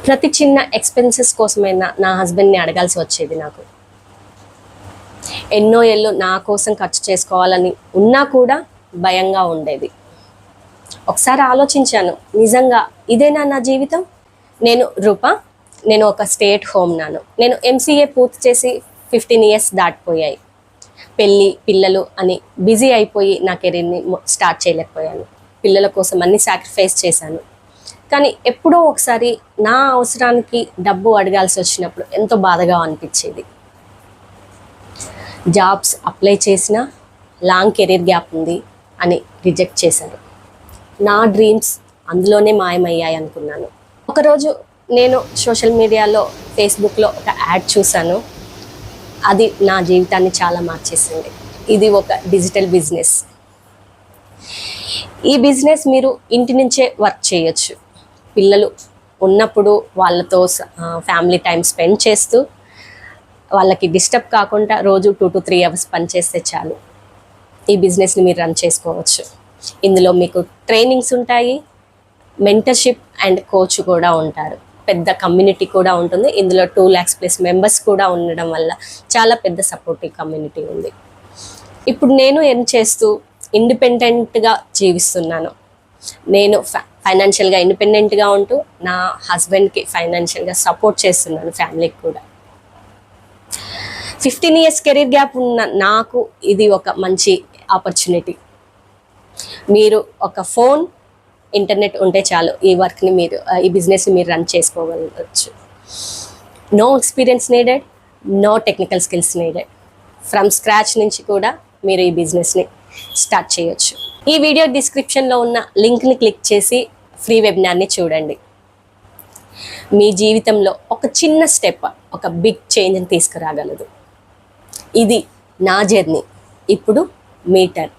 ప్రతి చిన్న ఎక్స్పెన్సెస్ కోసమైనా నా హస్బెండ్ని అడగాల్సి వచ్చేది. నాకు ఎన్నో ఏళ్ళు నా కోసం ఖర్చు చేసుకోవాలని ఉన్నా కూడా భయంగా ఉండేది. ఒకసారి ఆలోచించాను, నిజంగా ఇదేనా నా జీవితం? నేను ఒక స్టేట్ హోమ్ నాను. నేను ఎంసీఏ పూర్తి చేసి 15 ఇయర్స్ దాటిపోయాయి. పెళ్ళి పిల్లలు అని బిజీ అయిపోయి నా కెరీర్ని స్టార్ట్ చేయలేకపోయాను. పిల్లల కోసం అన్ని సాక్రిఫైస్ చేశాను. కానీ ఎప్పుడో ఒకసారి నా అవసరానికి డబ్బు అడగాల్సి వచ్చినప్పుడు ఎంతో బాధగా అనిపించేది. జాబ్స్ అప్లై చేసినా లాంగ్ కెరీర్ గ్యాప్ ఉంది అని రిజెక్ట్ చేశారు. నా డ్రీమ్స్ అందులోనే మాయమయ్యాయి అనుకున్నాను. ఒకరోజు నేను సోషల్ మీడియాలో ఫేస్బుక్లో ఒక యాడ్ చూశాను. అది నా జీవితాన్ని చాలా మార్చేసింది. ఇది ఒక డిజిటల్ బిజినెస్. ఈ బిజినెస్ మీరు ఇంటి నుంచే వర్క్ చేయొచ్చు. పిల్లలు ఉన్నప్పుడు వాళ్ళతో ఫ్యామిలీ టైం స్పెండ్ చేస్తూ వాళ్ళకి డిస్టర్బ్ కాకుండా రోజు 2 to 3 అవర్స్ పనిచేస్తే చాలు. ఈ బిజినెస్ని మీరు రన్ చేసుకోవచ్చు. ఇందులో మీకు ట్రైనింగ్స్ ఉంటాయి, మెంటర్షిప్ అండ్ కోచ్ కూడా ఉంటారు. పెద్ద కమ్యూనిటీ కూడా ఉంటుంది. ఇందులో 2 lakhs+ మెంబర్స్ కూడా ఉండడం వల్ల చాలా పెద్ద సపోర్టివ్ కమ్యూనిటీ ఉంది. ఇప్పుడు నేను ఏం చేస్తూ ఇండిపెండెంట్గా జీవిస్తున్నాను. నేను ఫైనాన్షియల్గా ఇండిపెండెంట్గా ఉంటూ నా హస్బెండ్కి ఫైనాన్షియల్గా సపోర్ట్ చేస్తున్నాను, ఫ్యామిలీకి కూడా. 15 ఇయర్స్ కెరీర్ గ్యాప్ ఉన్న నాకు ఇది ఒక మంచి ఆపర్చునిటీ. మీరు ఒక ఫోన్, ఇంటర్నెట్ ఉంటే చాలు ఈ బిజినెస్ని మీరు రన్ చేసుకోగలవచ్చు. No experience needed, no technical skills needed. From scratch నుంచి కూడా మీరు ఈ బిజినెస్ని స్టార్ట్ చేయొచ్చు. ఈ వీడియో డిస్క్రిప్షన్లో ఉన్న లింక్ని క్లిక్ చేసి ఫ్రీ వెబినార్ని చూడండి. మీ జీవితంలో ఒక చిన్న స్టెప్ ఒక బిగ్ చేంజ్ని తీసుకురాగలదు. ఇది నా జర్నీ. ఇప్పుడు మీ టర్న్.